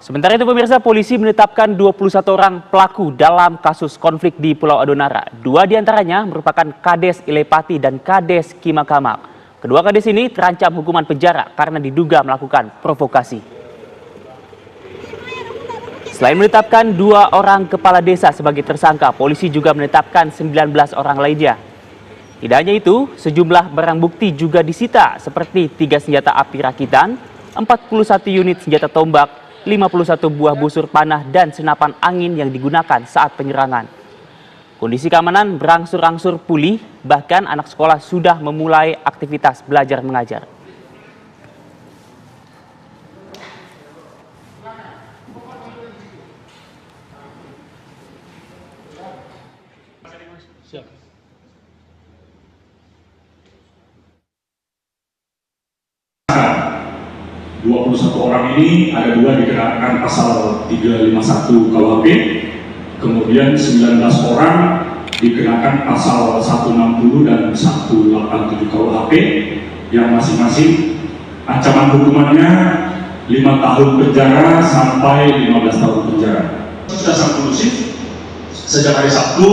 Sementara itu pemirsa, polisi menetapkan 21 orang pelaku dalam kasus konflik di Pulau Adonara. 2 diantaranya merupakan Kades Ilepati dan Kades Kimakamak. Kedua kades ini terancam hukuman penjara karena diduga melakukan provokasi. Selain menetapkan 2 orang kepala desa sebagai tersangka, polisi juga menetapkan 19 orang lainnya. Tidak hanya itu, sejumlah barang bukti juga disita seperti 3 senjata api rakitan, 41 unit senjata tombak, 51 buah busur panah dan senapan angin yang digunakan saat penyerangan. Kondisi keamanan berangsur-angsur pulih, bahkan anak sekolah sudah memulai aktivitas belajar mengajar. Siap. 21 orang ini ada 2 dikenakan pasal 351 KUHP, kemudian 19 orang dikenakan pasal 160 dan 187 KUHP yang masing-masing ancaman hukumannya 5 tahun penjara sampai 15 tahun penjara. Sudah sangat kondusif. Sejak hari Sabtu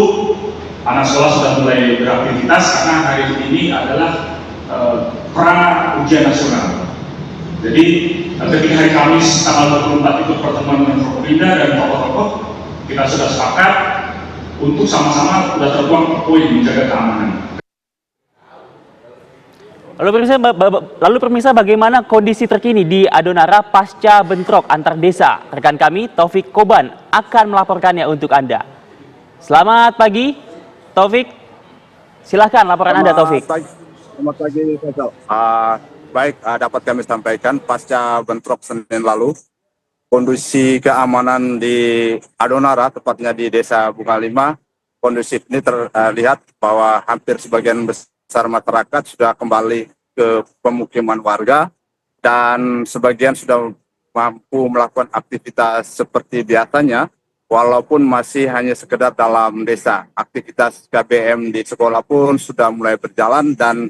anak sekolah sudah mulai beraktivitas karena hari ini adalah pra ujian nasional. Jadi ketika hari Kamis tanggal 24 ikut pertemuan dengan Forkopimda dan tokoh-tokoh, kita sudah sepakat untuk sama-sama sudah tertuang poin menjaga keamanan. Lalu pemirsa, bagaimana kondisi terkini di Adonara pasca bentrok antar desa? Rekan kami Taufik Koban akan melaporkannya untuk Anda. Selamat pagi, Taufik. Silahkan laporan Anda, Taufik. Selamat pagi, Faisal. Baik, dapat kami sampaikan pasca bentrok Senin lalu, kondisi keamanan di Adonara, tepatnya di Desa Bunga 5, kondusif. Ini terlihat bahwa hampir sebagian besar masyarakat sudah kembali ke pemukiman warga dan sebagian sudah mampu melakukan aktivitas seperti biasanya, walaupun masih hanya sekedar dalam desa. Aktivitas KBM di sekolah pun sudah mulai berjalan dan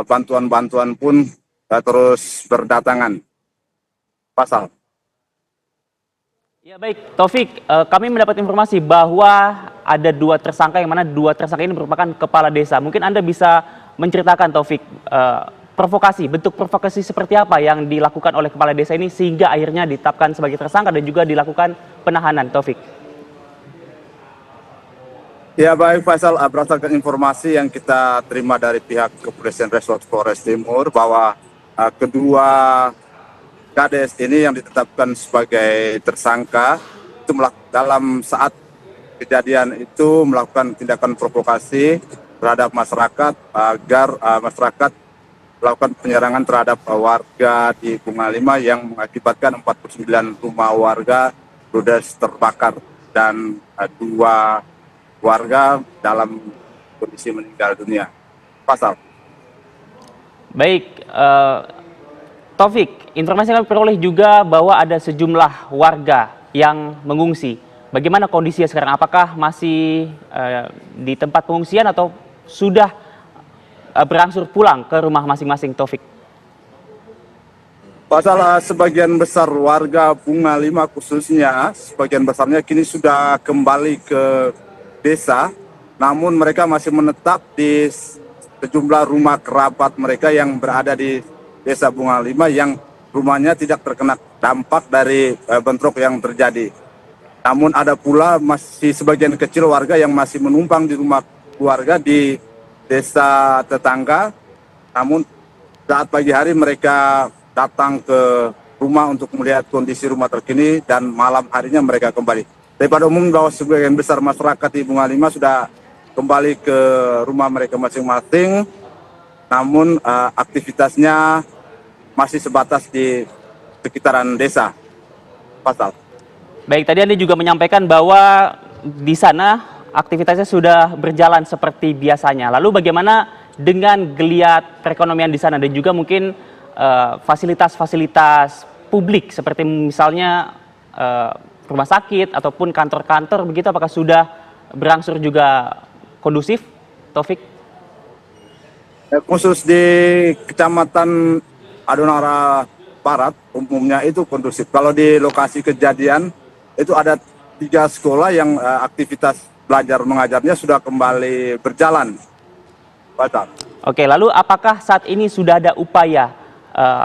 bantuan-bantuan pun terus berdatangan. Pasal. Ya baik, Taufik, kami mendapat informasi bahwa ada 2 tersangka, yang mana 2 tersangka ini merupakan kepala desa. Mungkin Anda bisa menceritakan, Taufik, bentuk provokasi seperti apa yang dilakukan oleh kepala desa ini sehingga akhirnya ditetapkan sebagai tersangka dan juga dilakukan penahanan, Taufik. Ya baik, Faisal, berdasarkan informasi yang kita terima dari pihak Kepolisian Resort Flores Timur bahwa kedua Kades ini yang ditetapkan sebagai tersangka itu dalam saat kejadian itu melakukan tindakan provokasi terhadap masyarakat agar masyarakat melakukan penyerangan terhadap warga di Bunga 5 yang mengakibatkan 49 rumah warga ludes terbakar dan 2 warga dalam kondisi meninggal dunia. Pasal. Baik, Taufik, informasi yang kami peroleh juga bahwa ada sejumlah warga yang mengungsi. Bagaimana kondisinya sekarang? Apakah masih di tempat pengungsian atau sudah berangsur pulang ke rumah masing-masing, Taufik? Pasal, sebagian besar warga Bunga 5 khususnya, sebagian besarnya kini sudah kembali ke desa, namun mereka masih menetap di sejumlah rumah kerabat mereka yang berada di Desa Bunga 5 yang rumahnya tidak terkena dampak dari bentrok yang terjadi. Namun ada pula masih sebagian kecil warga yang masih menumpang di rumah keluarga di desa tetangga, namun saat pagi hari mereka datang ke rumah untuk melihat kondisi rumah terkini dan malam harinya mereka kembali. Daripada umum bahwa sebagian besar masyarakat di Bunga 5 sudah kembali ke rumah mereka masing-masing, namun aktivitasnya masih sebatas di sekitaran desa. Pasal. Baik, tadi Anda juga menyampaikan bahwa di sana aktivitasnya sudah berjalan seperti biasanya. Lalu bagaimana dengan geliat perekonomian di sana dan juga mungkin fasilitas-fasilitas publik seperti misalnya rumah sakit ataupun kantor-kantor begitu, apakah sudah berangsur juga kondusif, Taufik? Khusus di Kecamatan Adonara barat umumnya itu kondusif. Kalau di lokasi kejadian itu ada 3 sekolah yang aktivitas belajar mengajarnya sudah kembali berjalan. Batal. Oke, lalu apakah saat ini sudah ada upaya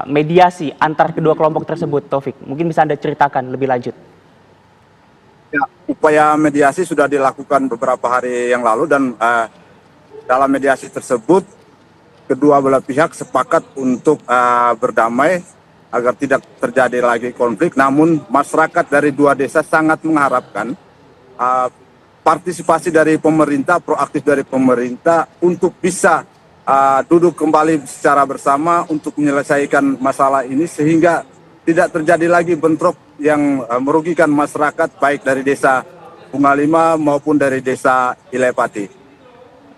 mediasi antar kedua kelompok tersebut, Taufik? Mungkin bisa Anda ceritakan lebih lanjut. Ya, upaya mediasi sudah dilakukan beberapa hari yang lalu dan dalam mediasi tersebut kedua belah pihak sepakat untuk berdamai agar tidak terjadi lagi konflik. Namun masyarakat dari 2 desa sangat mengharapkan partisipasi dari pemerintah, proaktif dari pemerintah untuk bisa duduk kembali secara bersama untuk menyelesaikan masalah ini sehingga tidak terjadi lagi bentrok yang merugikan masyarakat baik dari desa Bunga 5 maupun dari desa Ilepati.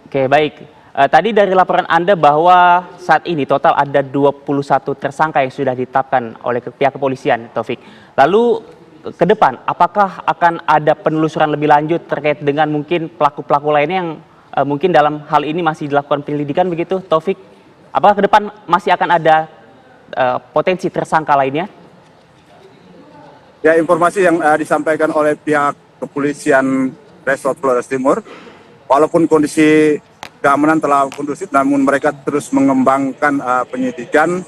Oke, baik. Tadi dari laporan Anda bahwa saat ini total ada 21 tersangka yang sudah ditetapkan oleh pihak kepolisian, Taufik. Lalu ke depan, apakah akan ada penelusuran lebih lanjut terkait dengan mungkin pelaku-pelaku lainnya yang mungkin dalam hal ini masih dilakukan penyelidikan begitu, Taufik? Apakah ke depan masih akan ada potensi tersangka lainnya? Ya, informasi yang disampaikan oleh pihak kepolisian Resort Flores Timur, walaupun kondisi keamanan telah kondusif, namun mereka terus mengembangkan penyidikan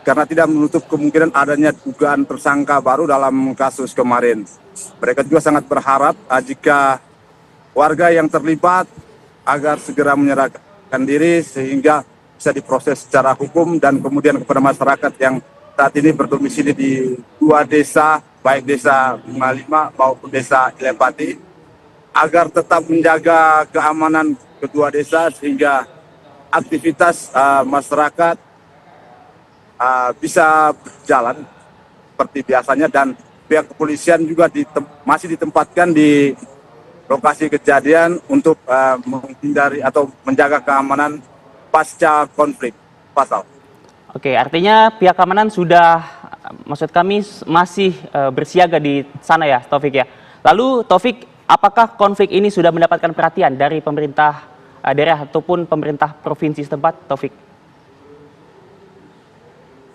karena tidak menutup kemungkinan adanya dugaan tersangka baru dalam kasus kemarin. Mereka juga sangat berharap jika warga yang terlibat agar segera menyerahkan diri sehingga bisa diproses secara hukum dan kemudian kepada masyarakat yang saat ini berdomisili di 2 desa, baik desa Bunga 5 maupun desa Ilepati, agar tetap menjaga keamanan kedua desa sehingga aktivitas masyarakat bisa berjalan seperti biasanya dan pihak kepolisian juga masih ditempatkan di lokasi kejadian untuk menghindari atau menjaga keamanan pasca konflik. Pasal. Oke, artinya pihak keamanan sudah, maksud kami masih bersiaga di sana ya, Taufik ya. Lalu Taufik, apakah konflik ini sudah mendapatkan perhatian dari pemerintah daerah ataupun pemerintah provinsi setempat, Taufik?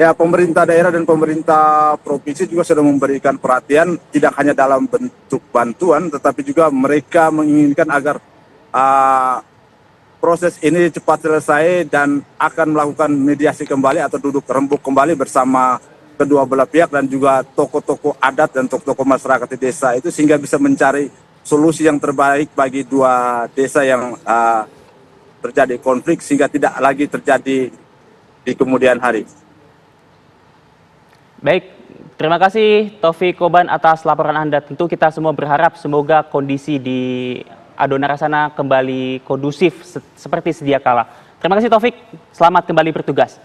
Ya, pemerintah daerah dan pemerintah provinsi juga sudah memberikan perhatian, tidak hanya dalam bentuk bantuan, tetapi juga mereka menginginkan agar proses ini cepat selesai dan akan melakukan mediasi kembali atau duduk rembuk kembali bersama kedua belah pihak dan juga tokoh-tokoh adat dan tokoh-tokoh masyarakat di desa itu sehingga bisa mencari solusi yang terbaik bagi 2 desa yang terjadi konflik sehingga tidak lagi terjadi di kemudian hari. Baik, terima kasih Taufik Koban atas laporan Anda. Tentu kita semua berharap semoga kondisi di Adonara sana kembali kondusif seperti sedia kala. Terima kasih Taufik, selamat kembali bertugas.